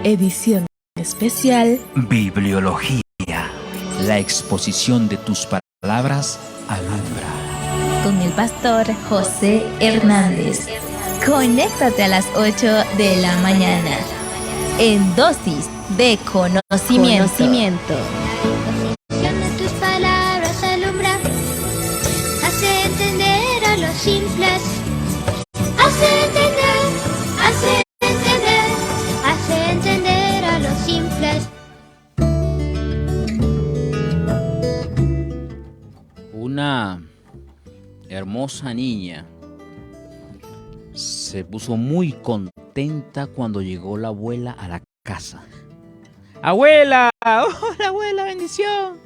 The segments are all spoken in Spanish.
edición especial Bibliología. La exposición de tus palabras alumbra. con el pastor José Hernández. Conéctate a las 8 de la mañana en dosis de conocimiento. Tus palabras alumbra, hace entender a los simples, hace entender a los simples. Una hermosa niña se puso muy contenta cuando llegó la abuela a la casa. ¡Abuela! ¡Hola, abuela! ¡Bendición!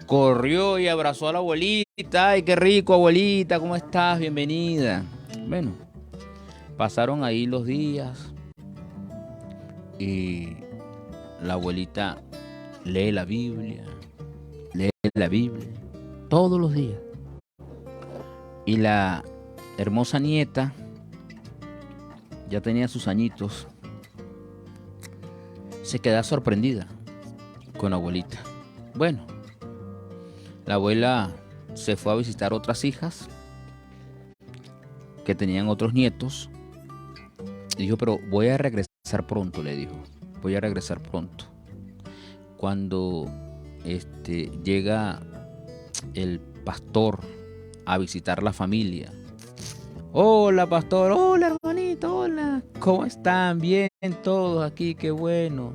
Corrió y abrazó a la abuelita. ¡Ay, qué rico, abuelita! ¿Cómo estás? Bienvenida. Bueno, pasaron ahí los días y la abuelita lee la Biblia todos los días. Y la hermosa nieta ya tenía sus añitos. Se queda sorprendida con la abuelita. Bueno, la abuela se fue a visitar otras hijas que tenían otros nietos. Y dijo, pero voy a regresar pronto, le dijo. Voy a regresar pronto. Cuando llega el pastor a visitar la familia. Hola, pastor. Hola, hermanito. Hola. ¿Cómo están? Bien todos aquí. Qué bueno.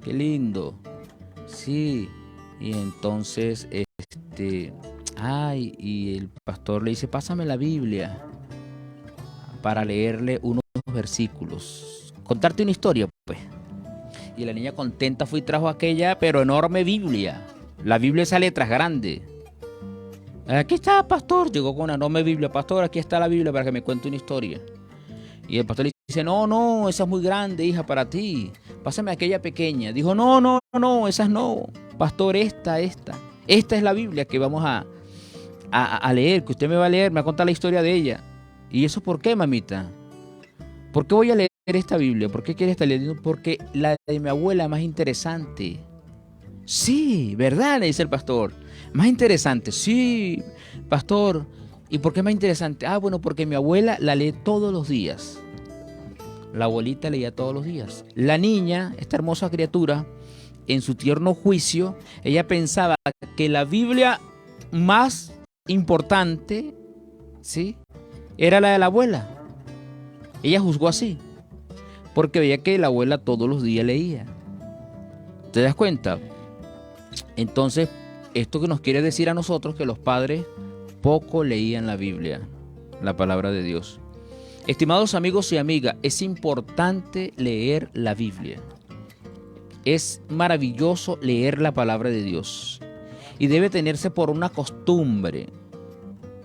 Qué lindo. Sí. Y entonces, y el pastor le dice, pásame la Biblia para leerle unos versículos. Contarte una historia, pues. Y la niña contenta fue y trajo aquella, pero enorme Biblia. La Biblia esa letras grande. Aquí está, pastor. Llegó con una enorme Biblia. Pastor, aquí está la Biblia para que me cuente una historia. Y el pastor le dice, no, esa es muy grande, hija, para ti. Pásame aquella pequeña. Dijo, no, esas no. Pastor, esta. Esta es la Biblia que vamos a leer, que usted me va a leer, me va a contar la historia de ella. ¿Y eso por qué, mamita? ¿Por qué voy a leer esta Biblia? ¿Por qué quiere estar leyendo? Porque la de mi abuela es más interesante. Sí, ¿verdad? Le dice el pastor. Más interesante. Sí, pastor. ¿Y por qué más interesante? Bueno, porque mi abuela la lee todos los días. La abuelita leía todos los días. La niña, esta hermosa criatura, en su tierno juicio, ella pensaba que la Biblia más importante, ¿sí?, era la de la abuela. Ella juzgó así, porque veía que la abuela todos los días leía. ¿Te das cuenta? Entonces, esto que nos quiere decir a nosotros que los padres poco leían la Biblia, la palabra de Dios. Estimados amigos y amigas, es importante leer la Biblia. Es maravilloso leer la palabra de Dios. Y debe tenerse por una costumbre.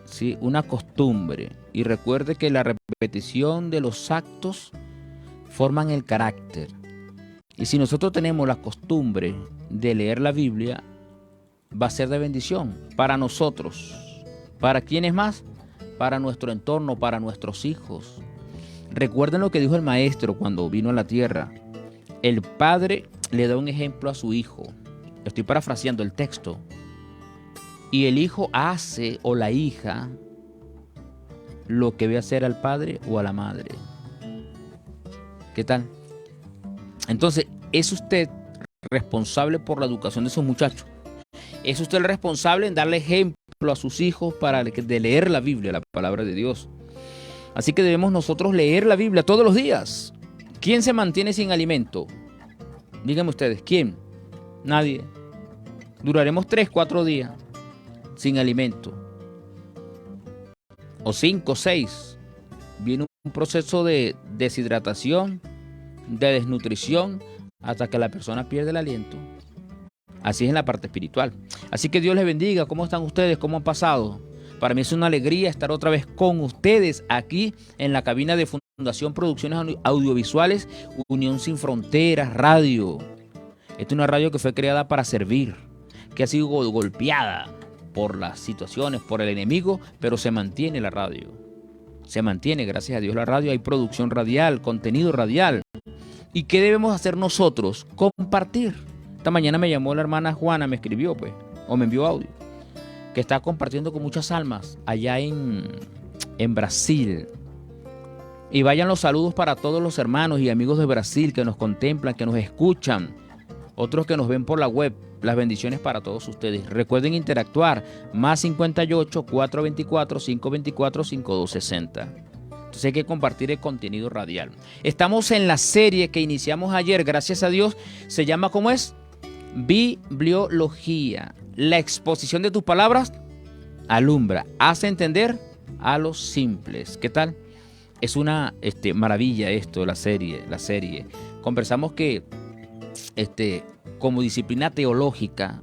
¿Sí? Una costumbre. Y recuerde que la repetición de los actos forman el carácter. Y si nosotros tenemos la costumbre de leer la Biblia, va a ser de bendición para nosotros. ¿Para quiénes más? Para nuestro entorno, para nuestros hijos. Recuerden lo que dijo el maestro cuando vino a la tierra. El padre le da un ejemplo a su hijo. Estoy parafraseando el texto. Y el hijo hace, o la hija, lo que ve hacer al padre o a la madre. ¿Qué tal? Entonces, ¿es usted responsable por la educación de esos muchachos? ¿Es usted el responsable en darle ejemplo a sus hijos de leer la Biblia, la palabra de Dios? Así que debemos nosotros leer la Biblia todos los días. ¿Quién se mantiene sin alimento? Díganme ustedes, ¿quién? Nadie. Duraremos 3, 4 días sin alimento. O 5, 6. Viene un proceso de deshidratación, de desnutrición, hasta que la persona pierde el aliento. Así es en la parte espiritual. Así que Dios les bendiga. ¿Cómo están ustedes? ¿Cómo han pasado? Para mí es una alegría estar otra vez con ustedes aquí en la cabina de Fundación Producciones Audiovisuales Unión Sin Fronteras Radio. Esta es una radio que fue creada para servir, que ha sido golpeada por las situaciones, por el enemigo, pero se mantiene la radio. Se mantiene, gracias a Dios, la radio. Hay producción radial, contenido radial. ¿Y qué debemos hacer nosotros? Compartir. Esta mañana me llamó la hermana Juana, me escribió pues, o me envió audio, que está compartiendo con muchas almas allá en Brasil. Y vayan los saludos para todos los hermanos y amigos de Brasil que nos contemplan, que nos escuchan, otros que nos ven por la web. Las bendiciones para todos ustedes. Recuerden interactuar, más 58 424 524 5260. Entonces hay que compartir el contenido radial. Estamos en la serie que iniciamos ayer, gracias a Dios. Se llama, ¿cómo es? Bibliología. La exposición de tus palabras alumbra, hace entender a los simples. ¿Qué tal? Es una maravilla esto, la serie. Conversamos que como disciplina teológica,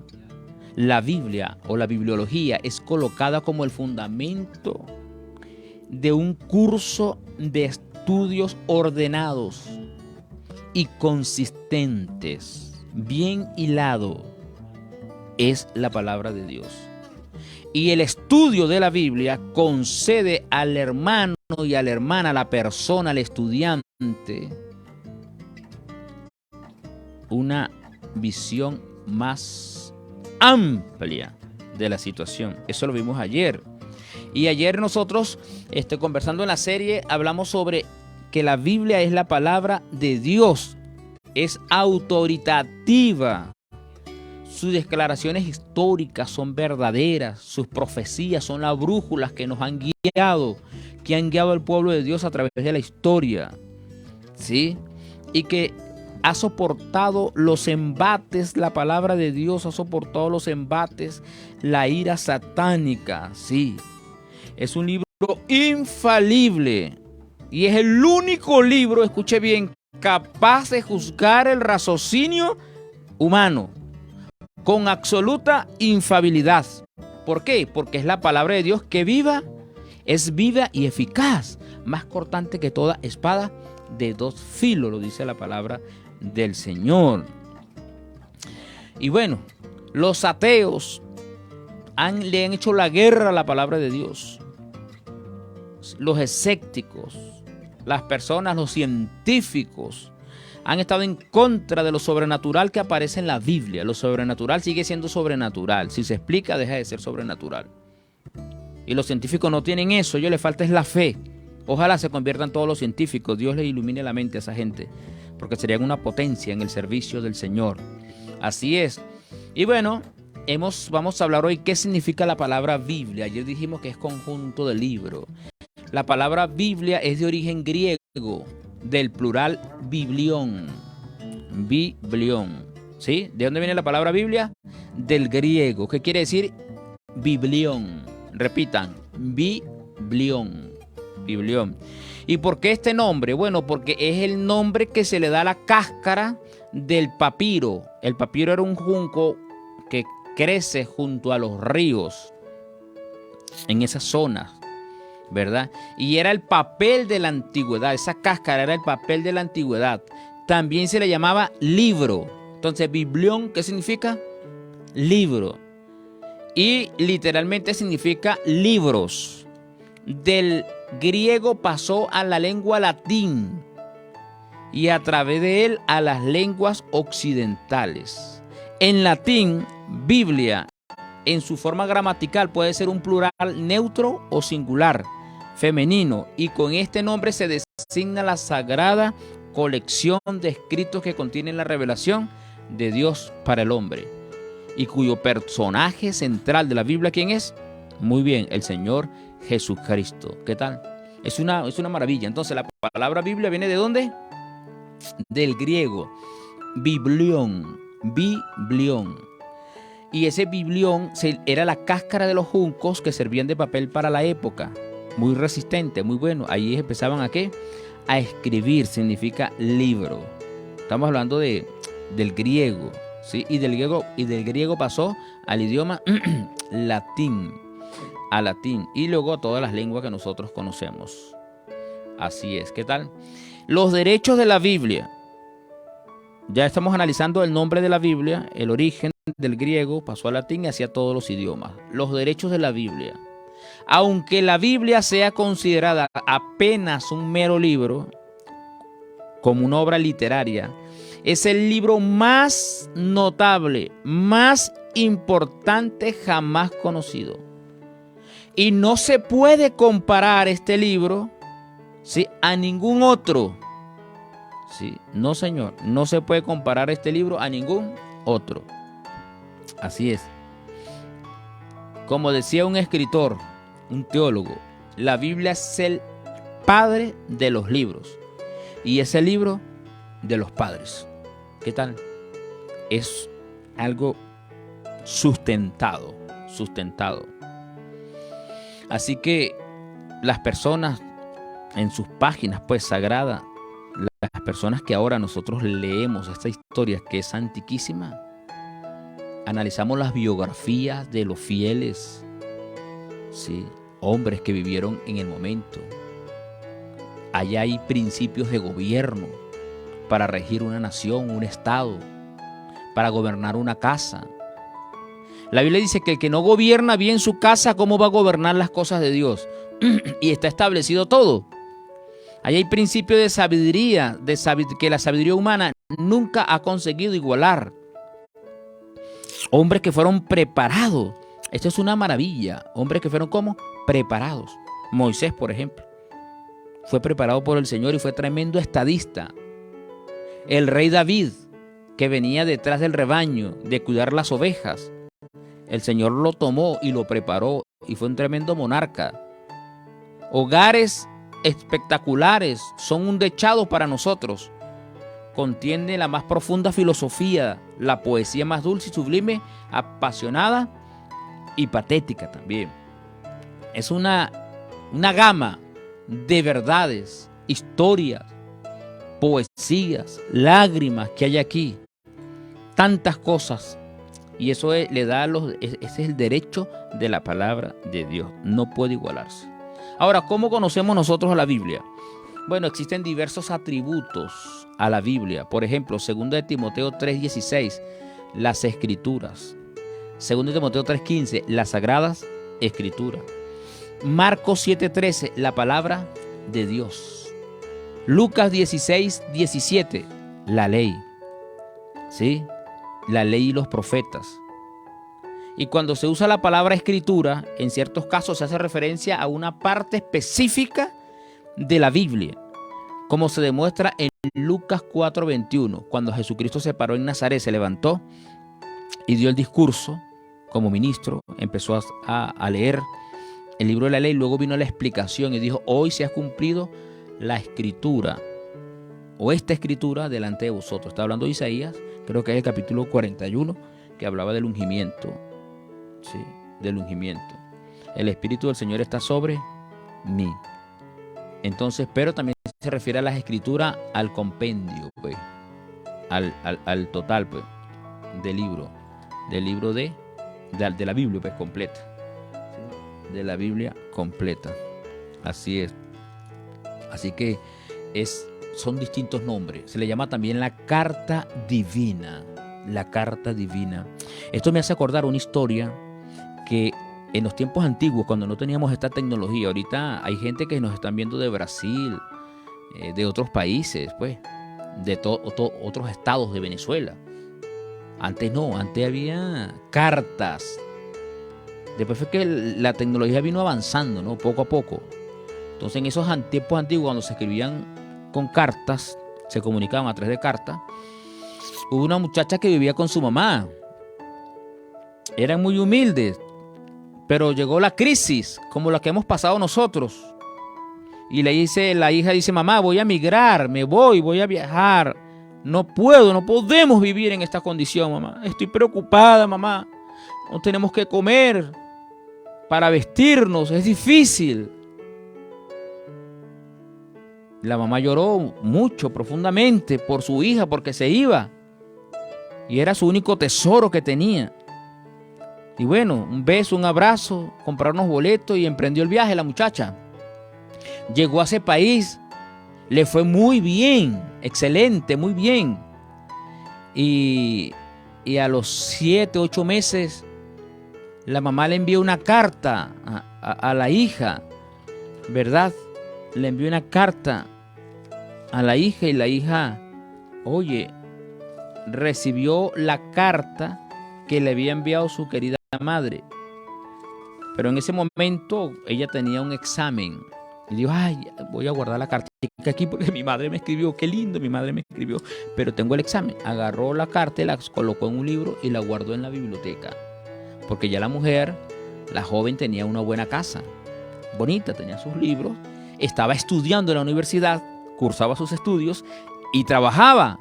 la Biblia o la bibliología es colocada como el fundamento de un curso de estudios ordenados y consistentes, bien hilado, es la palabra de Dios. Y el estudio de la Biblia concede al hermano y a la hermana, a la persona, al estudiante, una visión más amplia de la situación. Eso lo vimos ayer. Y ayer nosotros, conversando en la serie, hablamos sobre que la Biblia es la palabra de Dios. Es autoritativa. Sus declaraciones históricas son verdaderas. Sus profecías son las brújulas que nos han guiado, que han guiado al pueblo de Dios a través de la historia. ¿Sí? Y que ha soportado los embates, la palabra de Dios ha soportado los embates, la ira satánica. Sí. Es un libro infalible y es el único libro, escuche bien, capaz de juzgar el raciocinio humano con absoluta infalibilidad. ¿Por qué? Porque es la palabra de Dios que es viva y eficaz, más cortante que toda espada de dos filos, lo dice la palabra del Señor. Y bueno, los ateos le han hecho la guerra a la palabra de Dios. Los escépticos, las personas, los científicos han estado en contra de lo sobrenatural que aparece en la Biblia. Lo sobrenatural sigue siendo sobrenatural. Si se explica, deja de ser sobrenatural. Y los científicos no tienen eso. A ellos les falta es la fe. Ojalá se conviertan todos los científicos. Dios les ilumine la mente a esa gente, porque serían una potencia en el servicio del Señor. Así es. Y bueno, vamos a hablar hoy qué significa la palabra Biblia. Ayer dijimos que es conjunto de libros. La palabra Biblia es de origen griego, del plural biblión. Biblión. ¿Sí? ¿De dónde viene la palabra Biblia? Del griego. ¿Qué quiere decir? Biblión. Repitan. Biblión. Biblión. ¿Y por qué este nombre? Bueno, porque es el nombre que se le da a la cáscara del papiro. El papiro era un junco que crece junto a los ríos en esas zonas, ¿verdad? Y era el papel de la antigüedad. Esa cáscara era el papel de la antigüedad. También se le llamaba libro. Entonces, biblión, ¿qué significa? Libro. Y literalmente significa libros. Del griego pasó a la lengua latín y a través de él a las lenguas occidentales. En latín, Biblia, en su forma gramatical, puede ser un plural neutro o singular, femenino, y con este nombre se designa la sagrada colección de escritos que contienen la revelación de Dios para el hombre, y cuyo personaje central de la Biblia, ¿quién es? Muy bien, el Señor Jesucristo. ¿Qué tal? Es una maravilla. Entonces, la palabra Biblia viene ¿de dónde? Del griego. Biblión. Biblión. Y ese biblión era la cáscara de los juncos que servían de papel para la época. Muy resistente, muy bueno. Ahí empezaban ¿a qué? A escribir. Significa libro. Estamos hablando del griego, ¿sí? Y del griego pasó al idioma latín. A latín y luego a todas las lenguas que nosotros conocemos. Así es. ¿Qué tal? Los derechos de la Biblia. Ya estamos analizando el nombre de la Biblia, el origen del griego, pasó al latín y hacia todos los idiomas. Los derechos de la Biblia. Aunque la Biblia sea considerada apenas un mero libro, como una obra literaria, es el libro más notable, más importante jamás conocido. Y no se puede comparar este libro, ¿sí?, a ningún otro. Sí, no, señor, no se puede comparar este libro a ningún otro. Así es. Como decía un escritor, un teólogo, la Biblia es el padre de los libros y es el libro de los padres. ¿Qué tal? Es algo sustentado. Así que las personas en sus páginas, pues, sagradas, las personas que ahora nosotros leemos esta historia que es antiquísima, analizamos las biografías de los fieles, ¿sí?, hombres que vivieron en el momento. Allá hay principios de gobierno para regir una nación, un estado, para gobernar una casa. La Biblia dice que el que no gobierna bien su casa, ¿cómo va a gobernar las cosas de Dios? Y está establecido todo. Allá hay principio de sabiduría, que la sabiduría humana nunca ha conseguido igualar. Hombres que fueron preparados. Esto es una maravilla. Hombres que fueron ¿cómo? Preparados. Moisés, por ejemplo, fue preparado por el Señor y fue tremendo estadista. El rey David, que venía detrás del rebaño de cuidar las ovejas, el Señor lo tomó y lo preparó y fue un tremendo monarca. Hogares espectaculares son un dechado para nosotros. Contiene la más profunda filosofía, la poesía más dulce y sublime, apasionada y patética también. Es una gama de verdades, historias, poesías, lágrimas que hay aquí. Tantas cosas. Y eso le da ese es el derecho de la palabra de Dios. No puede igualarse. Ahora, ¿cómo conocemos nosotros a la Biblia? Bueno, existen diversos atributos a la Biblia. Por ejemplo, 2 de Timoteo 3:16, las Escrituras. 2 de Timoteo 3:15, las Sagradas Escrituras. Marcos 7:13, la palabra de Dios. Lucas 16:17, la ley. ¿Sí? La ley y los profetas. Y cuando se usa la palabra escritura, en ciertos casos se hace referencia a una parte específica de la Biblia, como se demuestra en Lucas 4:21, cuando Jesucristo se paró en Nazaret, se levantó y dio el discurso como ministro, empezó a leer el libro de la ley, luego vino la explicación y dijo: hoy se ha cumplido la escritura, o esta escritura delante de vosotros. Está hablando de Isaías, creo que es el capítulo 41, que hablaba del ungimiento. Sí, del ungimiento. El Espíritu del Señor está sobre mí. Entonces, pero también se refiere a las escrituras, al compendio, pues, al total, pues, del libro de la Biblia, pues, completa. ¿Sí? De la Biblia completa. Así es. Así que son distintos nombres. Se le llama también la carta divina. La carta divina. Esto me hace acordar una historia que en los tiempos antiguos, cuando no teníamos esta tecnología, ahorita hay gente que nos están viendo de Brasil, de otros países, pues, de otros estados de Venezuela. Antes no, antes había cartas. Después fue que la tecnología vino avanzando, ¿no? Poco a poco. Entonces, en esos tiempos antiguos, cuando se escribían con cartas, se comunicaban a través de cartas, hubo una muchacha que vivía con su mamá. Eran muy humildes, pero llegó la crisis, como la que hemos pasado nosotros. Y la hija dice: mamá, voy a migrar, voy a viajar. No podemos vivir en esta condición, mamá. Estoy preocupada, mamá. No tenemos que comer para vestirnos, es difícil. La mamá lloró mucho, profundamente, por su hija, porque se iba. Y era su único tesoro que tenía. Y bueno, un beso, un abrazo, comprar unos boletos y emprendió el viaje la muchacha. Llegó a ese país, le fue muy bien, excelente, muy bien. Y a los 7, 8 meses, la mamá le envió una carta a la hija, ¿verdad? Le envió una carta a la hija y la hija, oye, recibió la carta que le había enviado su querida madre. Pero en ese momento ella tenía un examen. Y dijo, ay, voy a guardar la carta aquí porque mi madre me escribió, qué lindo, mi madre me escribió, pero tengo el examen. Agarró la carta y la colocó en un libro y la guardó en la biblioteca. Porque ya la mujer, la joven, tenía una buena casa, bonita, tenía sus libros, estaba estudiando en la universidad, cursaba sus estudios y trabajaba.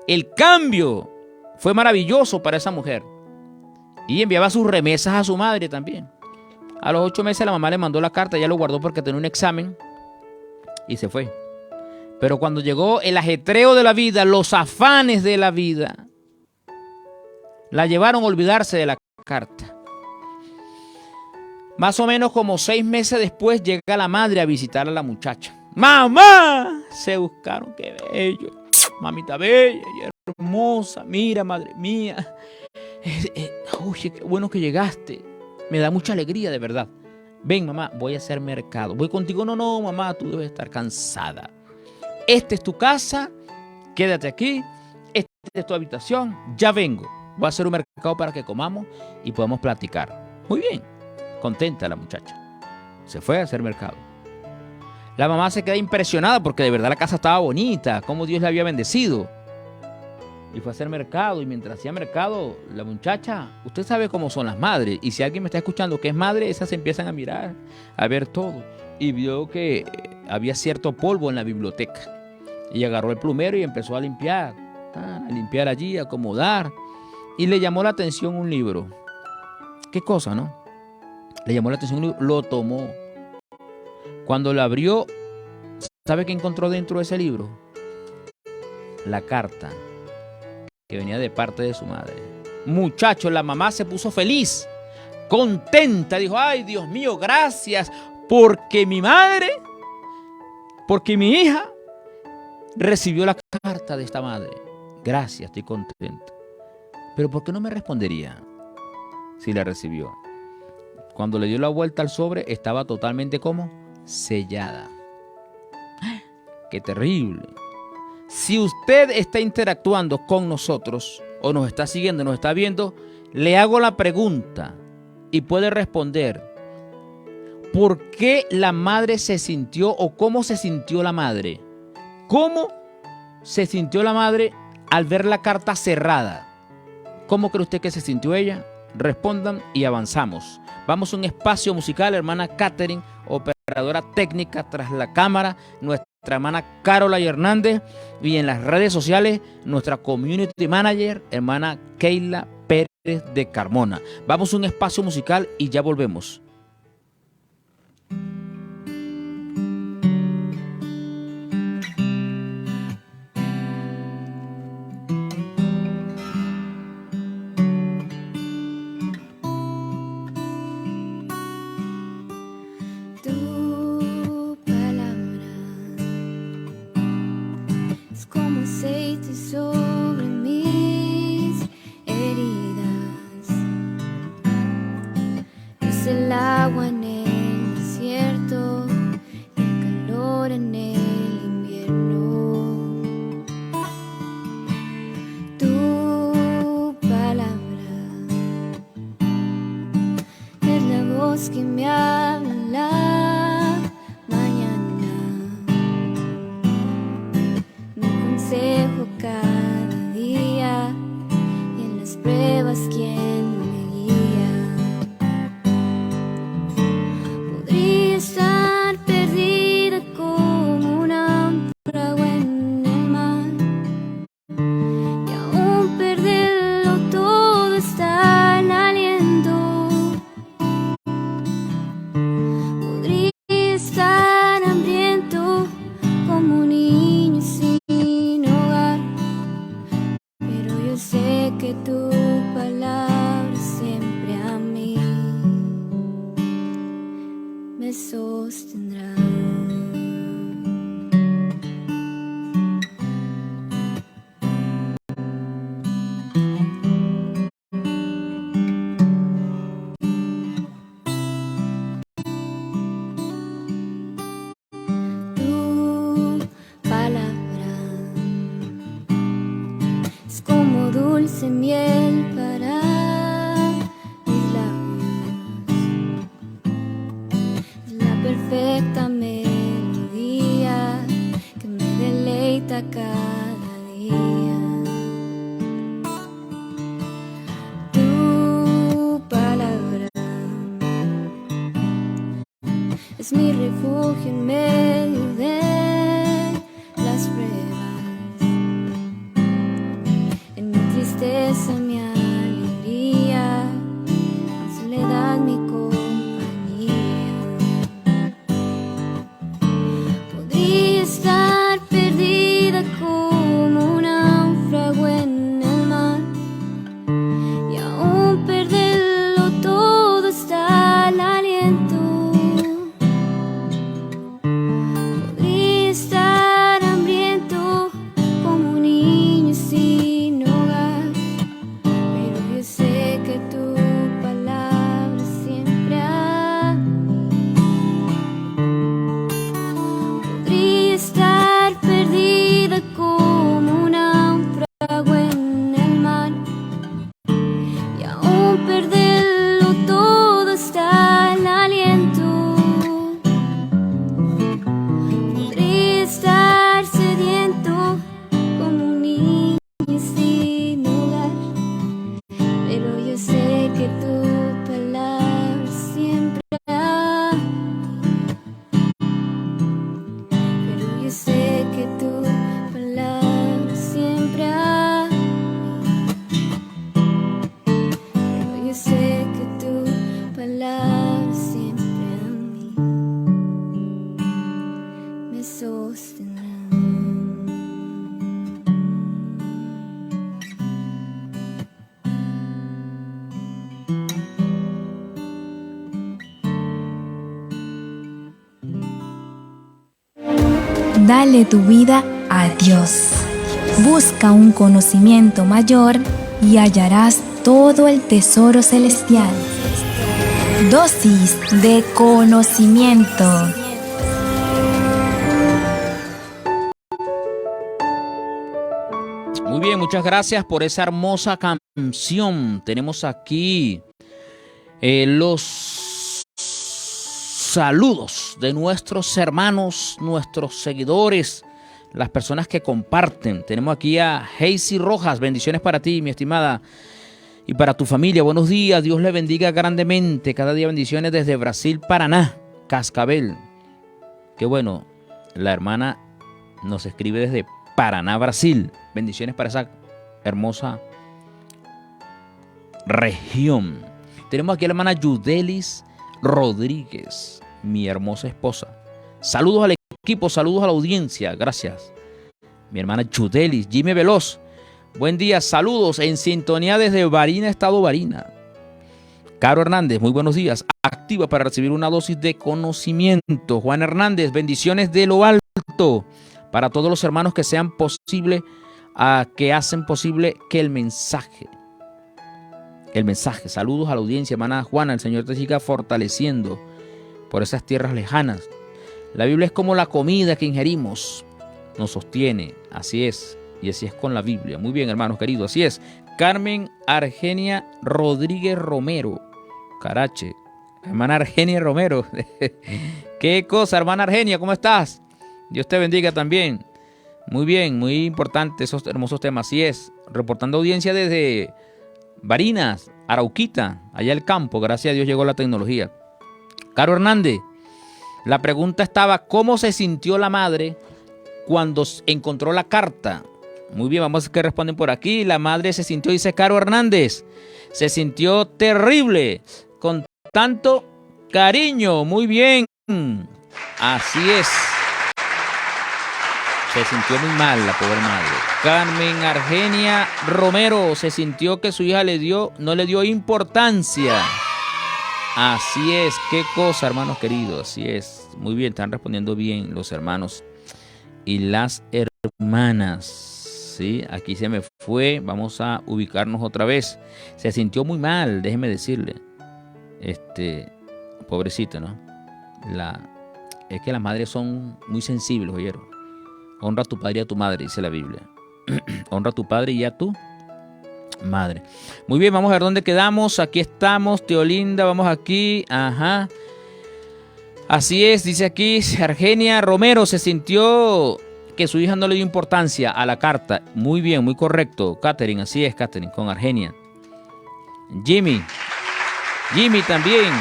El cambio fue maravilloso para esa mujer. Y enviaba sus remesas a su madre también. A los 8 meses la mamá le mandó la carta, ella lo guardó porque tenía un examen y se fue. Pero cuando llegó el ajetreo de la vida, los afanes de la vida, la llevaron a olvidarse de la carta. Más o menos como 6 meses después llega la madre a visitar a la muchacha. ¡Mamá! Se buscaron, qué bello. Mamita bella y hermosa. Mira, madre mía. Oye, qué bueno que llegaste. Me da mucha alegría, de verdad. Ven, mamá, voy a hacer mercado. ¿Voy contigo? No, no, mamá, tú debes estar cansada. Esta es tu casa, quédate aquí. Esta es tu habitación, ya vengo. Voy a hacer un mercado para que comamos y podamos platicar. Muy bien, contenta la muchacha. Se fue a hacer mercado. La mamá se queda impresionada porque de verdad la casa estaba bonita, cómo Dios le había bendecido. Y fue a hacer mercado, y mientras hacía mercado, la muchacha, usted sabe cómo son las madres, y si alguien me está escuchando que es madre, esas se empiezan a mirar, a ver todo, y vio que había cierto polvo en la biblioteca, y agarró el plumero y empezó a limpiar allí, a acomodar, y le llamó la atención un libro. ¿Qué cosa, no? Le llamó la atención un libro, lo tomó. Cuando lo abrió, ¿sabe qué encontró dentro de ese libro? La carta que venía de parte de su madre. Muchacho, la mamá se puso feliz, contenta, dijo, ay, Dios mío, gracias, porque mi madre, porque mi hija recibió la carta de esta madre. Gracias, estoy contenta. Pero ¿por qué no me respondería si la recibió? Cuando le dio la vuelta al sobre, estaba totalmente como sellada. ¡Qué terrible! Si usted está interactuando con nosotros o nos está siguiendo, nos está viendo, le hago la pregunta y puede responder. ¿Por qué la madre se sintió o cómo se sintió la madre? ¿Cómo se sintió la madre al ver la carta cerrada? ¿Cómo cree usted que se sintió ella? Respondan y avanzamos. Vamos a un espacio musical, hermana Catherine, operadora técnica tras la cámara, nuestra hermana Carola Hernández, y en las redes sociales nuestra community manager, hermana Keila Pérez de Carmona. Vamos a un espacio musical y ya volvemos. Aceite sobre mis heridas, es el agua en el desierto, el calor en el invierno. Tu palabra es la voz que me habla en la mañana, mi consejo cada día, y en las pruebas quien me guía. Podría estar perdida como una fragua en el mar, y aún perderlo todo está en aliento. Podría estar hambriento como un niño sin hogar, pero yo sé que tu palabra siempre a mí me sostendrá. Tu palabra es como dulce miel para mis labios. Es la perfecta melodía que me deleita cada día. Tu palabra es mi refugio en medio de las pruebas, en mi tristeza mi alegría, en soledad mi compañía. Podría estar perdida como un náufrago en el mar, y aún perderlo todo está el aliento. Podría estar hambriento como un niño sin hogar, pero yo sé que tu palabra siempre a mí. Podría estar perdida como un náufrago en el mar, y aún perderlo todo está el aliento. Podría estar sediento como un niño sin hogar, pero yo sé que tu palabra siempre a mí. Pero yo sé que tu palabra siempre a mí. Pero yo sé que tu palabra siempre a mí me sostendrá. Dale tu vida a Dios. Busca un conocimiento mayor y hallarás todo el tesoro celestial. Dosis de conocimiento. Muy bien, muchas gracias por esa hermosa canción. Tenemos aquí los saludos de nuestros hermanos, nuestros seguidores, las personas que comparten. Tenemos aquí a Heisy Rojas. Bendiciones para ti, mi estimada, y para tu familia. Buenos días, Dios le bendiga grandemente. Cada día bendiciones desde Brasil, Paraná, Cascabel. Qué bueno, la hermana nos escribe desde Paraná, Brasil. Bendiciones para esa hermosa región. Tenemos aquí a la hermana Yudelis Rodríguez, mi hermosa esposa. Saludos al equipo, saludos a la audiencia. Gracias. Mi hermana Yudelis. Jimmy Veloz. Buen día, saludos en sintonía desde Barina, estado Barina. Caro Hernández, muy buenos días. Activa para recibir una dosis de conocimiento. Juan Hernández, bendiciones de lo alto para todos los hermanos que sean posible, que hacen posible que el mensaje, saludos a la audiencia, hermana Juana, el Señor te siga fortaleciendo por esas tierras lejanas. La Biblia es como la comida que ingerimos, nos sostiene, así es, y así es con la Biblia. Muy bien, hermanos queridos, así es. Carmen Argenia Rodríguez Romero, Carache, hermana Argenia Romero. Qué cosa, hermana Argenia, ¿cómo estás? Dios te bendiga también. Muy bien, muy importante esos hermosos temas. Así es, reportando audiencia desde Barinas, Arauquita, allá el campo. Gracias a Dios llegó la tecnología. Caro Hernández, la pregunta estaba, ¿cómo se sintió la madre cuando encontró la carta? Muy bien, vamos a ver qué responden por aquí. La madre se sintió, dice Caro Hernández, se sintió terrible, con tanto cariño. Muy bien, así es. Se sintió muy mal la pobre madre. Carmen Argenia Romero se sintió que su hija no le dio importancia. Así es, qué cosa, hermanos queridos, así es. Muy bien, están respondiendo bien los hermanos y las hermanas. Sí, aquí se me fue, vamos a ubicarnos otra vez. Se sintió muy mal, déjeme decirle. Pobrecito, ¿no? Es que las madres son muy sensibles, oyeron. Honra a tu padre y a tu madre, dice la Biblia. Honra a tu padre y a tu madre. Muy bien, vamos a ver dónde quedamos. Aquí estamos, Teolinda, vamos aquí. Ajá. Así es, dice aquí, Argenia Romero se sintió que su hija no le dio importancia a la carta. Muy bien, muy correcto, Catherine, así es, Catherine, con Argenia. Jimmy también.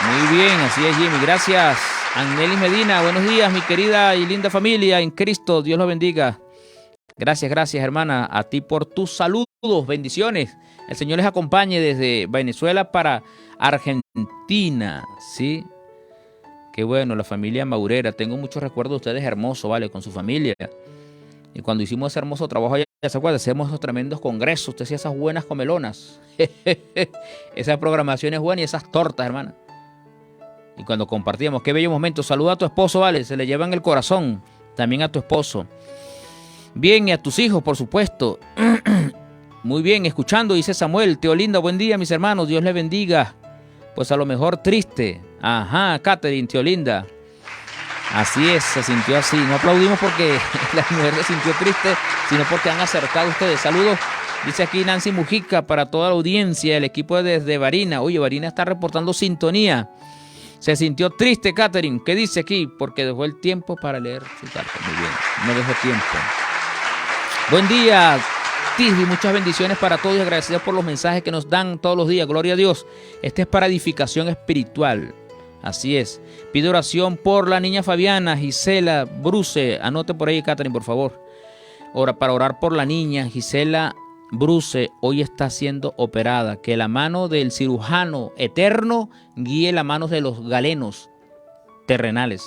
Muy bien, así es, Jimmy, gracias. Anneli Medina, buenos días, mi querida y linda familia en Cristo, Dios los bendiga. Gracias, hermana, a ti por tus saludos, bendiciones. El Señor les acompañe desde Venezuela para Argentina, ¿sí? Qué bueno, la familia Maurera. Tengo muchos recuerdos de ustedes hermosos, ¿vale? Con su familia. Y cuando hicimos ese hermoso trabajo allá, ¿se acuerdan? Hacemos esos tremendos congresos. Usted hacía esas buenas comelonas. Esa programación es buena y esas tortas, hermana. Y cuando compartíamos, qué bello momento. Saluda a tu esposo, ¿vale? Se le lleva en el corazón. También a tu esposo. Bien, y a tus hijos, por supuesto. Muy bien, escuchando, dice Samuel. Teolinda, buen día, mis hermanos. Dios les bendiga. Pues a lo mejor triste. Ajá, Catherine, Teolinda. Así es, se sintió así. No aplaudimos porque la mujer se sintió triste, sino porque han acercado ustedes. Saludos, dice aquí Nancy Mujica, para toda la audiencia, el equipo desde Varina. Oye, Varina está reportando sintonía. Se sintió triste, Catherine. ¿Qué dice aquí? Porque dejó el tiempo para leer su carta. Muy bien, no dejó tiempo. Buen día, Tisby. Muchas bendiciones para todos y agradecidos por los mensajes que nos dan todos los días. Gloria a Dios. Este es para edificación espiritual. Así es. Pido oración por la niña Fabiana, Gisela Bruce. Anote por ahí, Catherine, por favor. Para orar por la niña Gisela Bruce. Hoy está siendo operada. Que la mano del cirujano eterno guíe las manos de los galenos terrenales,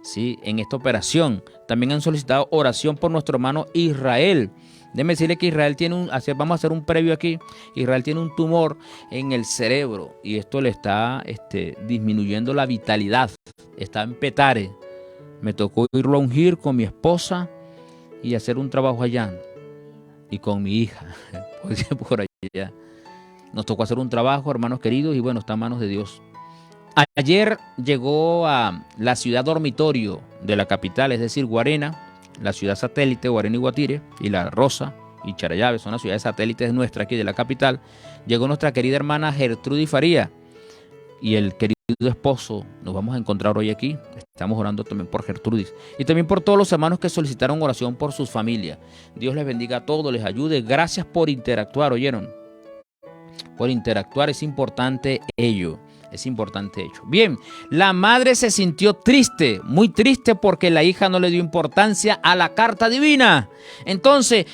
¿sí? En esta operación. También han solicitado oración por nuestro hermano Israel. Déjeme decirle que Israel tiene vamos a hacer un previo aquí. Israel tiene un tumor en el cerebro y esto le está disminuyendo la vitalidad. Está en Petare. Me tocó irlo a ungir con mi esposa y hacer un trabajo allá. Y con mi hija. Por allá. Nos tocó hacer un trabajo, hermanos queridos, y bueno, está en manos de Dios. Ayer llegó a la ciudad dormitorio de la capital, es decir, Guarena. La ciudad satélite, Guarena y Guatire, y La Rosa y Charallave, son las ciudades satélites nuestras aquí de la capital. Llegó nuestra querida hermana Gertrudis Faría y el querido esposo. Nos vamos a encontrar hoy aquí. Estamos orando también por Gertrudis y también por todos los hermanos que solicitaron oración por sus familias. Dios les bendiga a todos, les ayude. Gracias por interactuar, ¿oyeron? Por interactuar, es importante ello. Es importante hecho. Bien, la madre se sintió triste, muy triste porque la hija no le dio importancia a la carta divina. Entonces,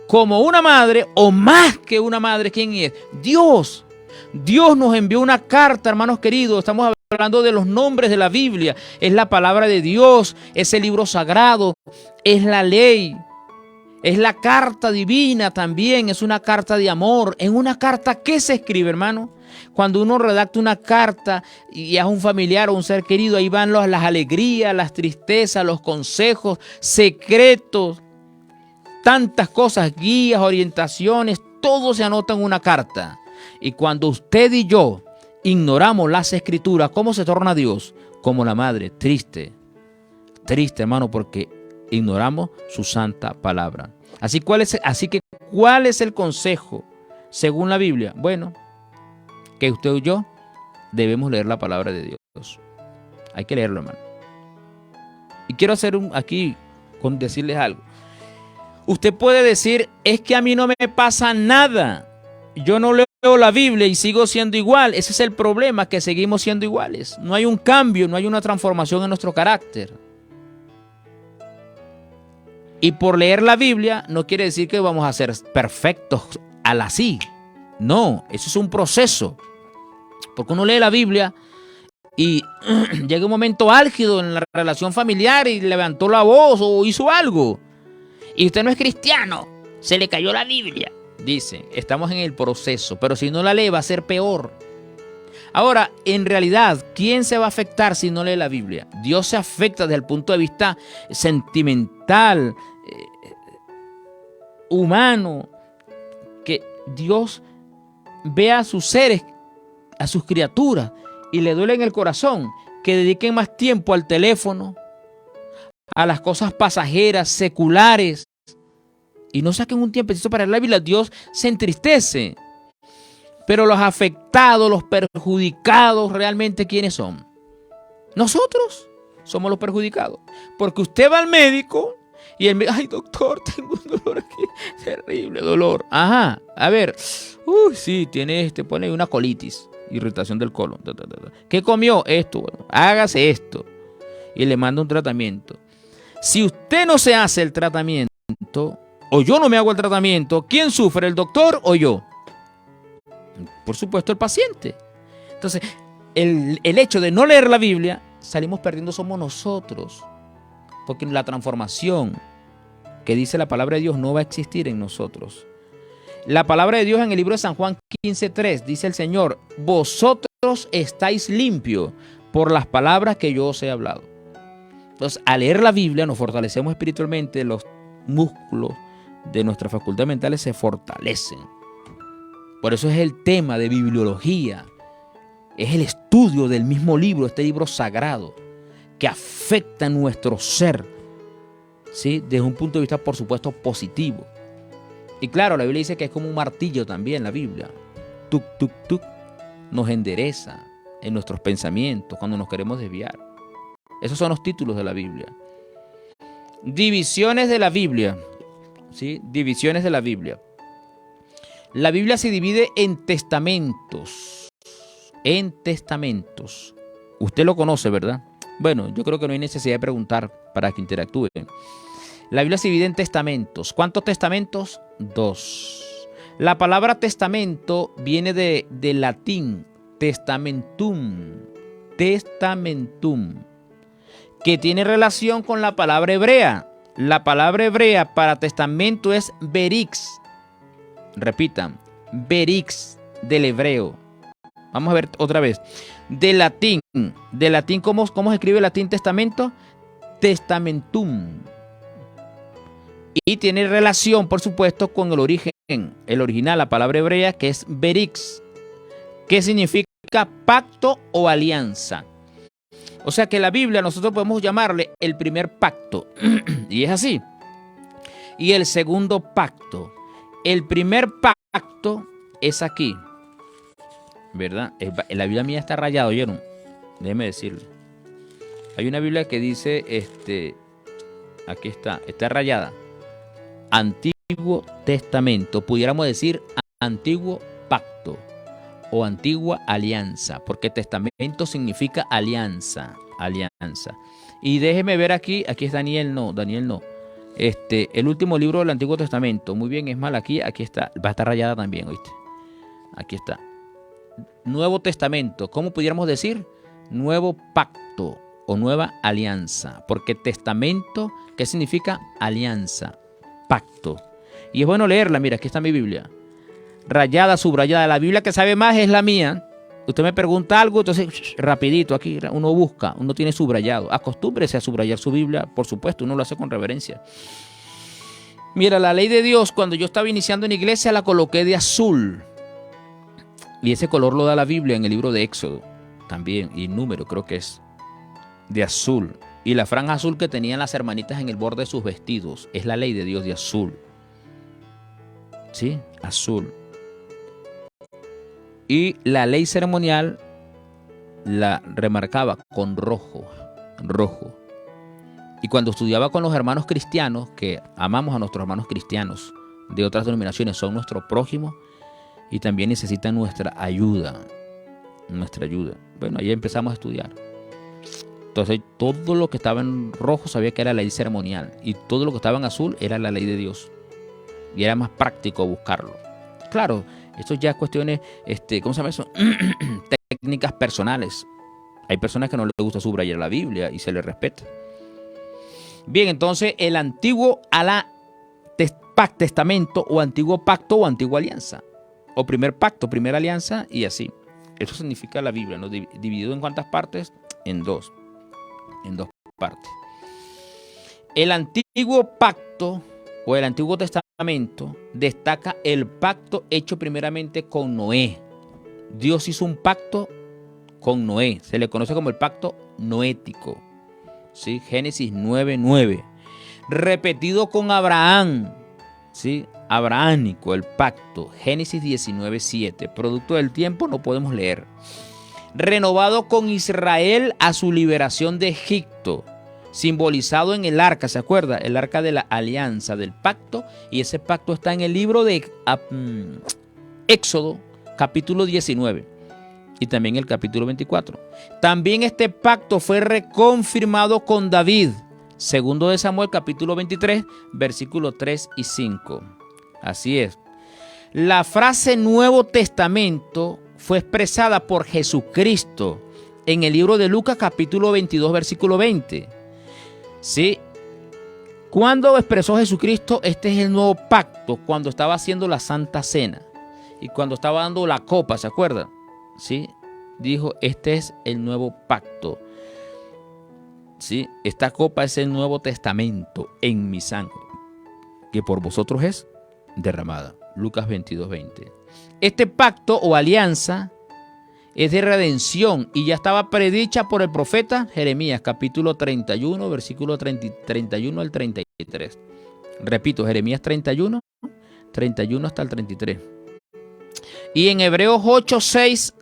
como una madre o más que una madre, ¿quién es? Dios. Dios nos envió una carta, hermanos queridos. Estamos hablando de los nombres de la Biblia. Es la palabra de Dios, es el libro sagrado, es la ley. Es la carta divina también, es una carta de amor. En una carta, ¿qué se escribe, hermano? Cuando uno redacta una carta y es un familiar o un ser querido, ahí van las alegrías, las tristezas, los consejos, secretos, tantas cosas, guías, orientaciones, todo se anota en una carta. Y cuando usted y yo ignoramos las escrituras, ¿cómo se torna Dios? Como la madre, triste, triste, hermano, porque ignoramos su santa palabra. Así que, ¿cuál es el consejo según la Biblia? Bueno, que usted y yo debemos leer la palabra de Dios. Hay que leerlo, hermano. Y quiero hacer decirles algo. Usted puede decir, es que a mí no me pasa nada. Yo no leo la Biblia y sigo siendo igual. Ese es el problema, que seguimos siendo iguales. No hay un cambio, no hay una transformación en nuestro carácter. Y por leer la Biblia no quiere decir que vamos a ser perfectos al así. No, eso es un proceso. Porque uno lee la Biblia y llega un momento álgido en la relación familiar y levantó la voz o hizo algo. Y usted no es cristiano, se le cayó la Biblia. Dice, estamos en el proceso, pero si no la lee va a ser peor. Ahora, en realidad, ¿quién se va a afectar si no lee la Biblia? Dios se afecta desde el punto de vista sentimental, humano, que Dios ve a sus seres, a sus criaturas, y le duele en el corazón que dediquen más tiempo al teléfono, a las cosas pasajeras, seculares, y no saquen un tiempecito para leer la Biblia, Dios se entristece. Pero los afectados, los perjudicados, realmente, ¿quiénes son? Nosotros somos los perjudicados. Porque usted va al médico y el médico, ay doctor, tengo un dolor aquí, terrible dolor. Ajá, a ver, sí, tiene pone una colitis, irritación del colon. ¿Qué comió? Esto, bueno, hágase esto. Y le manda un tratamiento. Si usted no se hace el tratamiento, o yo no me hago el tratamiento, ¿quién sufre, el doctor o yo? Por supuesto, el paciente. Entonces, el hecho de no leer la Biblia, salimos perdiendo somos nosotros. Porque la transformación que dice la palabra de Dios no va a existir en nosotros. La palabra de Dios en el libro de San Juan 15:3 dice el Señor: vosotros estáis limpios por las palabras que yo os he hablado. Entonces, al leer la Biblia nos fortalecemos espiritualmente, los músculos de nuestras facultades mentales se fortalecen. Por eso es el tema de bibliología. Es el estudio del mismo libro, este libro sagrado, que afecta nuestro ser, ¿sí? Desde un punto de vista, por supuesto, positivo. Y claro, la Biblia dice que es como un martillo también, la Biblia. Tuc, tuc, tuc. Nos endereza en nuestros pensamientos cuando nos queremos desviar. Esos son los títulos de la Biblia. Divisiones de la Biblia. ¿Sí? Divisiones de la Biblia. La Biblia se divide en testamentos. En testamentos. Usted lo conoce, ¿verdad? Bueno, yo creo que no hay necesidad de preguntar para que interactúen. La Biblia se divide en testamentos. ¿Cuántos testamentos? 2. La palabra testamento viene del latín testamentum. Testamentum. Que tiene relación con la palabra hebrea. La palabra hebrea para testamento es berix. Repitan, berix del hebreo. Vamos a ver otra vez. De latín, ¿cómo se escribe el latín testamento? Testamentum. Y tiene relación, por supuesto, con el origen, el original, la palabra hebrea, que es berix, que significa pacto o alianza. O sea que la Biblia nosotros podemos llamarle el primer pacto. Y es así. Y el segundo pacto. El primer pacto es aquí. ¿Verdad? La Biblia mía está rayada, ¿oyeron? Déjeme decirle. Hay una Biblia que dice, aquí está rayada. Antiguo Testamento. Pudiéramos decir Antiguo Pacto o Antigua Alianza, porque testamento significa alianza, alianza. Y déjeme ver aquí es Daniel no. El último libro del Antiguo Testamento. Muy bien, es mal aquí está. Va a estar rayada también, ¿oíste? Aquí está. Nuevo Testamento. ¿Cómo pudiéramos decir? Nuevo Pacto o Nueva Alianza. Porque testamento, ¿qué significa? Alianza, pacto. Y es bueno leerla. Mira, aquí está mi Biblia. Rayada, subrayada. La Biblia que sabe más es la mía. Usted me pregunta algo, entonces rapidito aquí uno busca, uno tiene subrayado. Acostúmbrese a subrayar su Biblia, por supuesto, uno lo hace con reverencia. Mira, la ley de Dios, cuando yo estaba iniciando en iglesia, la coloqué de azul. Y ese color lo da la Biblia en el libro de Éxodo también, y Número creo que es de azul. Y la franja azul que tenían las hermanitas en el borde de sus vestidos es la ley de Dios de azul. ¿Sí? Azul. Y la ley ceremonial la remarcaba con rojo. Y cuando estudiaba con los hermanos cristianos, que amamos a nuestros hermanos cristianos de otras denominaciones, son nuestro prójimo y también necesitan nuestra ayuda. Bueno, ahí empezamos a estudiar. Entonces todo lo que estaba en rojo sabía que era la ley ceremonial y todo lo que estaba en azul era la ley de Dios. Y era más práctico buscarlo. Claro, esto ya es cuestiones, ¿cómo se llama eso? Técnicas personales. Hay personas que no les gusta subrayar la Biblia y se les respeta. Bien, entonces el antiguo testamento o antiguo pacto o antigua alianza. O primer pacto, primera alianza y así. Eso significa la Biblia, ¿no? Dividido en cuántas partes? En dos partes. El antiguo pacto o el Antiguo Testamento destaca el pacto hecho primeramente con Noé. Dios hizo un pacto con Noé. Se le conoce como el pacto noético. ¿Sí? Génesis 9:9. Repetido con Abraham. ¿sí? Abrahámico, el pacto, Génesis 19:7. Producto del tiempo no podemos leer. Renovado con Israel a su liberación de Egipto, simbolizado en el arca, ¿se acuerda? El arca de la alianza, del pacto, y ese pacto está en el libro de Éxodo, capítulo 19, y también el capítulo 24. También este pacto fue reconfirmado con David, segundo de Samuel, capítulo 23, versículos 3 y 5. Así es. La frase Nuevo Testamento fue expresada por Jesucristo en el libro de Lucas, capítulo 22, versículo 20. ¿Sí? ¿Cuándo expresó Jesucristo? Este es el nuevo pacto, cuando estaba haciendo la Santa Cena y cuando estaba dando la copa, ¿se acuerdan? ¿Sí? Dijo, este es el nuevo pacto. ¿Sí? Esta copa es el Nuevo Testamento en mi sangre, que por vosotros es derramada. Lucas 22, 20. Este pacto o alianza es de redención y ya estaba predicha por el profeta Jeremías, capítulo 31, versículo 31 al 33. Repito, Jeremías 31, 31 hasta el 33. Y en Hebreos 8, 6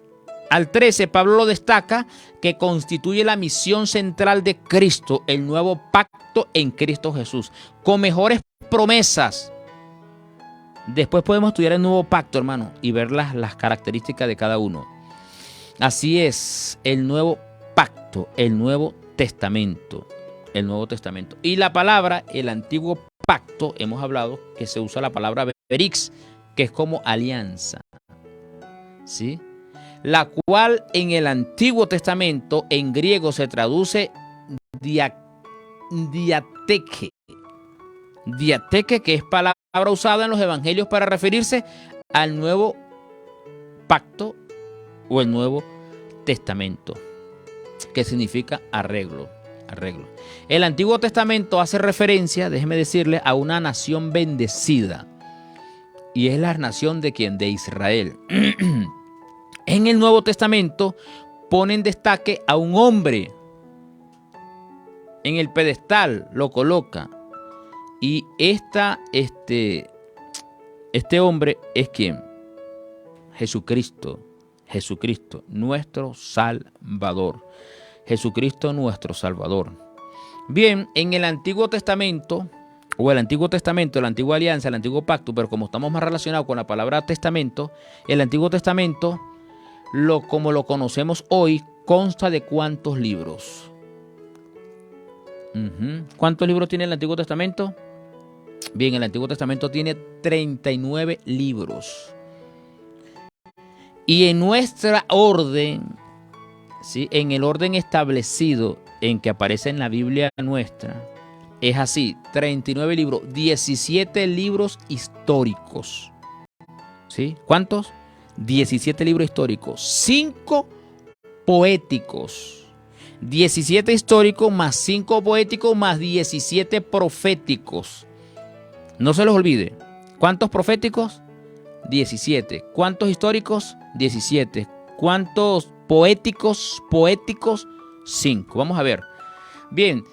al 13, Pablo lo destaca, que constituye la misión central de Cristo, el nuevo pacto en Cristo Jesús, con mejores promesas. Después podemos estudiar el nuevo pacto, hermano, y ver las características de cada uno. Así es, el nuevo pacto, el Nuevo Testamento. El Nuevo Testamento. Y la palabra, el antiguo pacto, hemos hablado que se usa la palabra berix, que es como alianza. ¿Sí? La cual en el Antiguo Testamento, en griego, se traduce diateke. Diateke, que es palabra usada en los evangelios para referirse al nuevo pacto o el Nuevo Testamento, que significa arreglo. El Antiguo Testamento hace referencia, déjeme decirle, a una nación bendecida. Y es la nación de ¿quién? De Israel. En el Nuevo Testamento pone en destaque a un hombre. En el pedestal lo coloca. Y este hombre es ¿quién? Jesucristo, nuestro Salvador. Jesucristo, nuestro Salvador. Bien, en el Antiguo Testamento, la Antigua Alianza, el Antiguo Pacto, pero como estamos más relacionados con la palabra testamento, el Antiguo Testamento, como lo conocemos hoy, consta de ¿cuántos libros? ¿Cuántos libros tiene el Antiguo Testamento? Bien, el Antiguo Testamento tiene 39 libros. Y en nuestra orden, ¿sí? En el orden establecido en que aparece en la Biblia nuestra, es así, 39 libros, 17 libros históricos. ¿Sí? ¿Cuántos? 17 libros históricos, 5 poéticos. 17 históricos más 5 poéticos más 17 proféticos. No se los olvide. ¿Cuántos proféticos? 17. ¿Cuántos históricos? 17. ¿Cuántos poéticos? 5. Vamos a ver. Bien,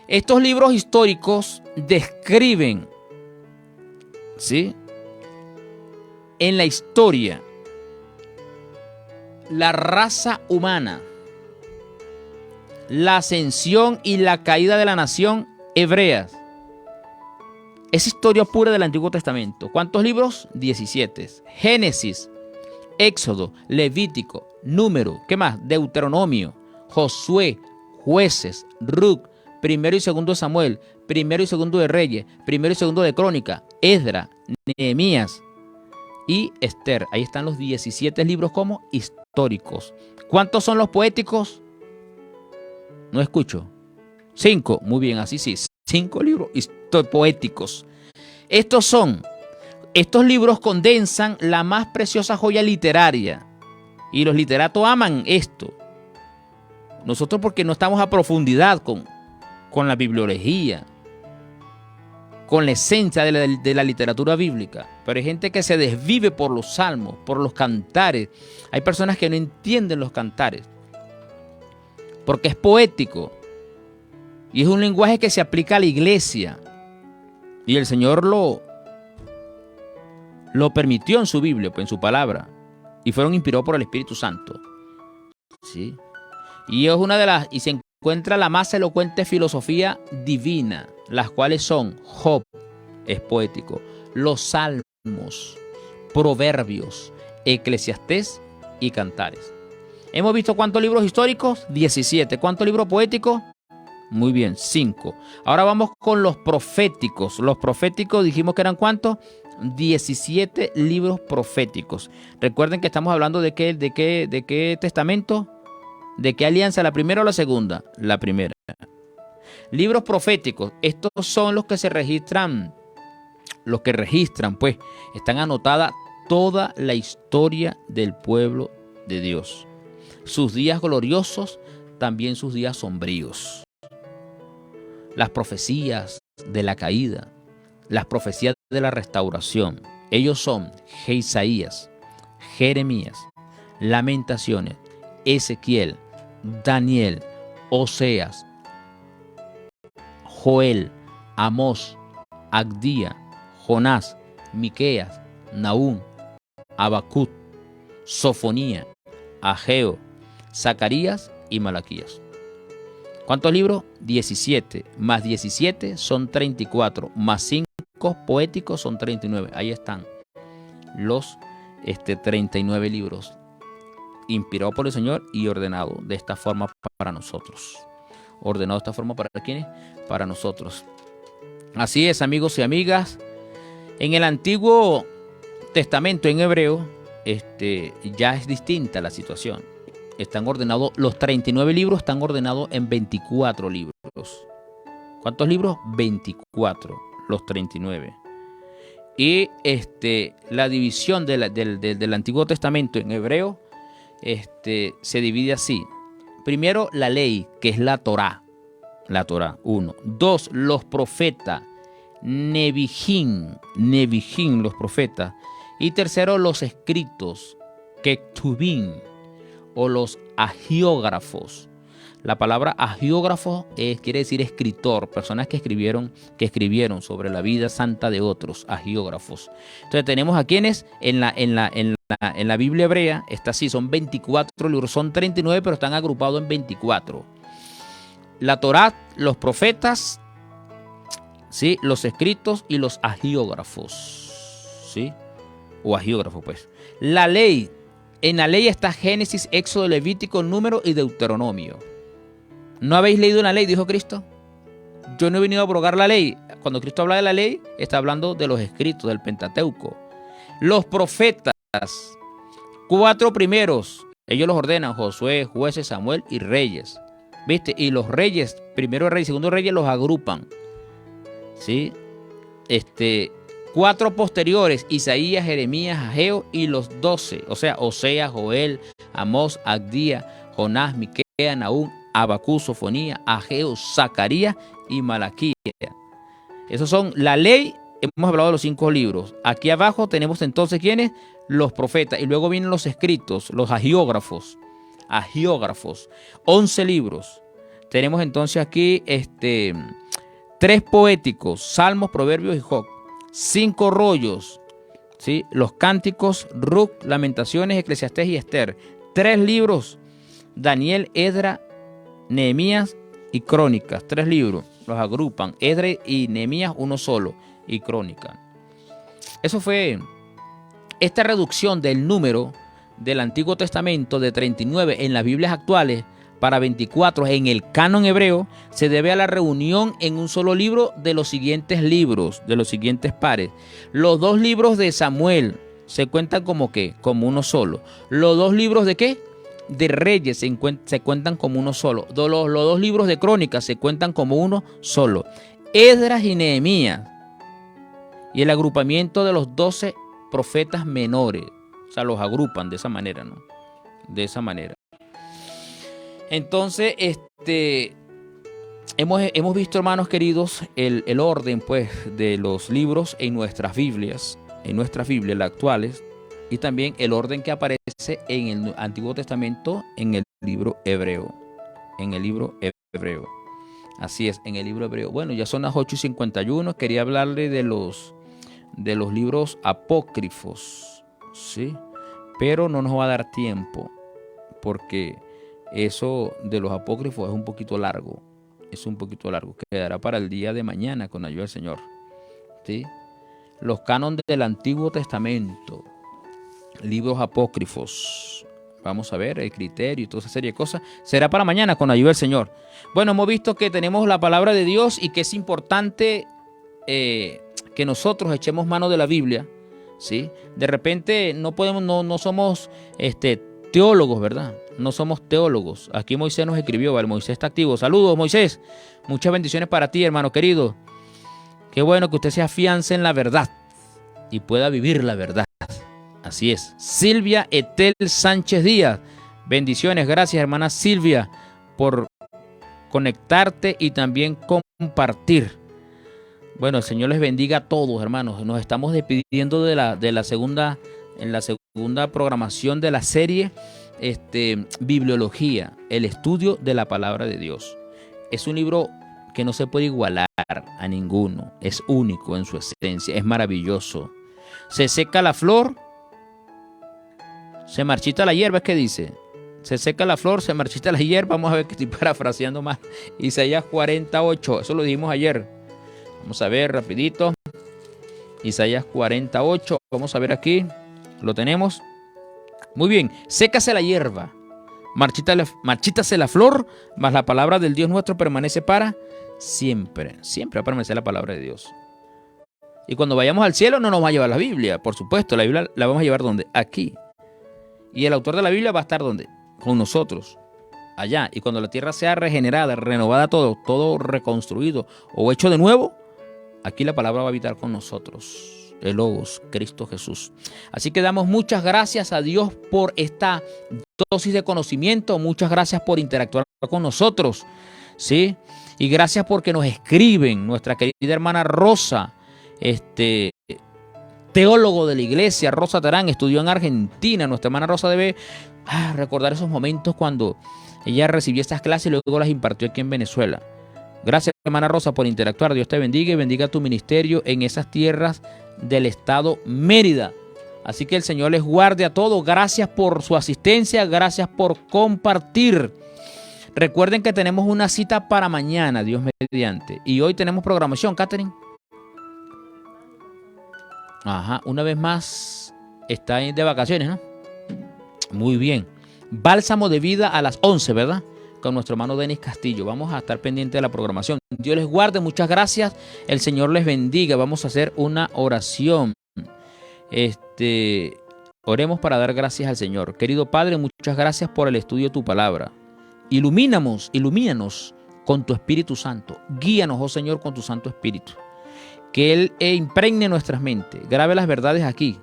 estos libros históricos describen, ¿sí?, en la historia la raza humana, la ascensión y la caída de la nación hebrea. Es historia pura del Antiguo Testamento. ¿Cuántos libros? 17. Génesis, Éxodo, Levítico, Número, ¿qué más? Deuteronomio, Josué, Jueces, Ruth, primero y segundo de Samuel, primero y segundo de Reyes, primero y segundo de Crónica, Esdra, Nehemías y Esther. Ahí están los 17 libros como históricos. ¿Cuántos son los poéticos? No escucho. 5. Muy bien, así sí. 5 libros poéticos. Estos libros condensan la más preciosa joya literaria. Y los literatos aman esto. Nosotros porque no estamos a profundidad con la bibliología, con la esencia de la literatura bíblica. Pero hay gente que se desvive por los salmos, por los cantares. Hay personas que no entienden los cantares, porque es poético. Y es un lenguaje que se aplica a la iglesia. Y el Señor lo lo permitió en su Biblia, pues, en su palabra, y fueron inspirados por el Espíritu Santo. ¿Sí? Y es una de las, y se encuentra la más elocuente filosofía divina, las cuales son Job, es poético, los Salmos, Proverbios, Eclesiastés y Cantares. Hemos visto cuántos libros históricos, 17. ¿Cuántos libros poéticos? Muy bien, 5. Ahora vamos con los proféticos. Los proféticos dijimos que eran ¿cuántos? 17 libros proféticos. Recuerden que estamos hablando de qué testamento, de qué alianza, la primera o la segunda, la primera. Libros proféticos, estos son los que se registran, pues, están anotada toda la historia del pueblo de Dios. Sus días gloriosos, también sus días sombríos. Las profecías de la caída, las profecías de la restauración. Ellos son Isaías, Jeremías, Lamentaciones, Ezequiel, Daniel, Oseas, Joel, Amós, Agdía, Jonás, Miqueas, Nahum, Habacuc, Sofonía, Ageo, Zacarías y Malaquías. ¿Cuántos libros? 17. Más 17 son 34. Más 5 poéticos son 39. Ahí están los 39 libros inspirados por el Señor y ordenados de esta forma para nosotros. Ordenado de esta forma para ¿quiénes? Para nosotros. Así es, amigos y amigas. En el Antiguo Testamento en hebreo, ya es distinta la situación. Están ordenados, los 39 libros están ordenados en 24 libros. ¿Cuántos libros? 24, los 39. Y la división del Antiguo Testamento en hebreo se divide así. Primero, la ley, que es la Torá. La Torá, 1. 2, los profetas. Nevijín, los profetas. Y tercero, los escritos, Ketubín, o los agiógrafos. La palabra agiógrafo quiere decir escritor, personas que escribieron sobre la vida santa de otros, agiógrafos. Entonces tenemos a quienes en la Biblia hebrea, está así, son 24 libros, son 39, pero están agrupados en 24. La Torá, los profetas, ¿sí? Los escritos y los agiógrafos, ¿sí? O agiógrafos, pues. La ley, en la ley está Génesis, Éxodo, Levítico, Número y Deuteronomio. ¿No habéis leído la ley? Dijo Cristo. Yo no he venido a abrogar la ley. Cuando Cristo habla de la ley, está hablando de los escritos, del Pentateuco. Los profetas, 4 primeros, ellos los ordenan: Josué, Jueces, Samuel y Reyes. ¿Viste? Y los reyes, primero rey, segundo reyes, los agrupan. ¿Sí? 4 posteriores: Isaías, Jeremías, Ageo y los 12. O sea, Oseas, Joel, Amós, Agdía, Jonás, Miqueas, Nahum, Habacuc, Sofonía, Ageo, Zacarías y Malaquías. Esos son la ley. Hemos hablado de los 5 libros. Aquí abajo tenemos entonces ¿quiénes? Los profetas. Y luego vienen los escritos, los agiógrafos. 11 libros. Tenemos entonces aquí 3 poéticos: Salmos, Proverbios y Job. 5 rollos, ¿sí? Los cánticos, Ruc, Lamentaciones, Eclesiastés y Esther. 3 libros: Daniel, Esdras, Nehemías y Crónicas. 3 libros, los agrupan. Esdras y Nehemías uno solo, y Crónicas. Eso fue esta reducción del número del Antiguo Testamento de 39 en las Biblias actuales para 24 en el canon hebreo, se debe a la reunión en un solo libro de los siguientes libros, de los siguientes pares. Los 2 libros de Samuel se cuentan como ¿qué? Como uno solo. Los 2 libros de ¿qué? De Reyes se cuentan como uno solo. Los 2 libros de Crónicas se cuentan como uno solo. Esdras y Nehemías. Y el agrupamiento de los 12 profetas menores. O sea, los agrupan de esa manera, ¿no? De esa manera. Entonces, hemos visto, hermanos queridos, el orden, pues, de los libros en nuestras Biblias, las actuales, y también el orden que aparece en el Antiguo Testamento en el libro hebreo. Así es, en el libro hebreo. Bueno, ya son las 8:51. Quería hablarle de los de los libros apócrifos, ¿sí? Pero no nos va a dar tiempo, porque eso de los apócrifos es un poquito largo. Es un poquito largo. Quedará para el día de mañana con ayuda del Señor, ¿sí? Los cánones del Antiguo Testamento, libros apócrifos. Vamos a ver el criterio y toda esa serie de cosas. Será para mañana con ayuda del Señor. Bueno, hemos visto que tenemos la palabra de Dios y que es importante que nosotros echemos mano de la Biblia, ¿sí? De repente no podemos, no somos teólogos, ¿verdad? No somos teólogos. Aquí Moisés nos escribió, ¿vale? Moisés está activo. Saludos, Moisés. Muchas bendiciones para ti, hermano querido. Qué bueno que usted se afiance en la verdad y pueda vivir la verdad. Así es. Silvia Etel Sánchez Díaz. Bendiciones. Gracias, hermana Silvia, por conectarte y también compartir. Bueno, el Señor les bendiga a todos, hermanos. Nos estamos despidiendo en la segunda programación de la serie Bibliología, el estudio de la palabra de Dios. Es un libro que no se puede igualar a ninguno. Es único en su esencia. Es maravilloso. Se seca la flor, se marchita la hierba, es que dice. Se seca la flor, se marchita la hierba. Vamos a ver que estoy parafraseando más. Isaías 48, eso lo dijimos ayer. Vamos a ver rapidito. Isaías 48, vamos a ver aquí. Lo tenemos. Muy bien, sécase la hierba, marchítase la flor, mas la palabra del Dios nuestro permanece para siempre. Siempre va a permanecer la palabra de Dios. Y cuando vayamos al cielo no nos va a llevar la Biblia, por supuesto. La Biblia la vamos a llevar ¿dónde? Aquí. Y el autor de la Biblia va a estar ¿dónde? Con nosotros, allá. Y cuando la tierra sea regenerada, renovada, todo reconstruido o hecho de nuevo, aquí la palabra va a habitar con nosotros. El Logos, Cristo Jesús. Así que damos muchas gracias a Dios por esta dosis de conocimiento. Muchas gracias por interactuar con nosotros, ¿sí? Y gracias porque nos escriben. Nuestra querida hermana Rosa, teólogo de la iglesia, Rosa Terán, estudió en Argentina. Nuestra hermana Rosa debe recordar esos momentos cuando ella recibió estas clases y luego las impartió aquí en Venezuela. Gracias, hermana Rosa, por interactuar. Dios te bendiga y bendiga tu ministerio en esas tierras del estado Mérida. Así que el Señor les guarde a todos. Gracias por su asistencia, gracias por compartir. Recuerden que tenemos una cita para mañana, Dios mediante. Y hoy tenemos programación, Catherine. Ajá, una vez más está de vacaciones, ¿no? Muy bien. Bálsamo de vida a las 11, ¿verdad? Con nuestro hermano Denis Castillo. Vamos a estar pendientes de la programación. Dios les guarde, muchas gracias. El Señor les bendiga. Vamos a hacer una oración. Oremos para dar gracias al Señor. Querido Padre, muchas gracias por el estudio de tu palabra. Ilumínanos con tu Espíritu Santo. Guíanos, oh Señor, con tu Santo Espíritu. Que Él impregne nuestras mentes. Grabe las verdades aquí,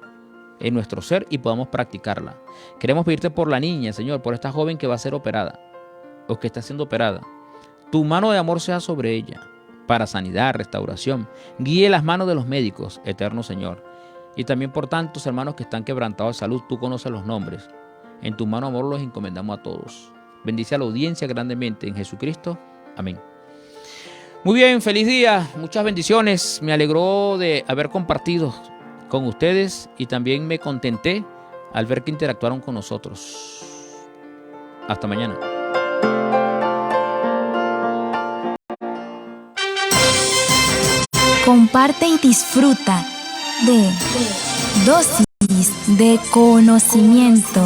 en nuestro ser, y podamos practicarla. Queremos pedirte por la niña, Señor, por esta joven que va a ser operada, o que está siendo operada. Tu mano de amor sea sobre ella, para sanidad, restauración. Guíe las manos de los médicos, eterno Señor. Y también por tantos hermanos que están quebrantados de salud, tú conoces los nombres. En tu mano amor los encomendamos a todos. Bendice a la audiencia grandemente en Jesucristo. Amén. Muy bien, feliz día, muchas bendiciones. Me alegró de haber compartido con ustedes y también me contenté al ver que interactuaron con nosotros. Hasta mañana. Comparte y disfruta de dosis de conocimiento.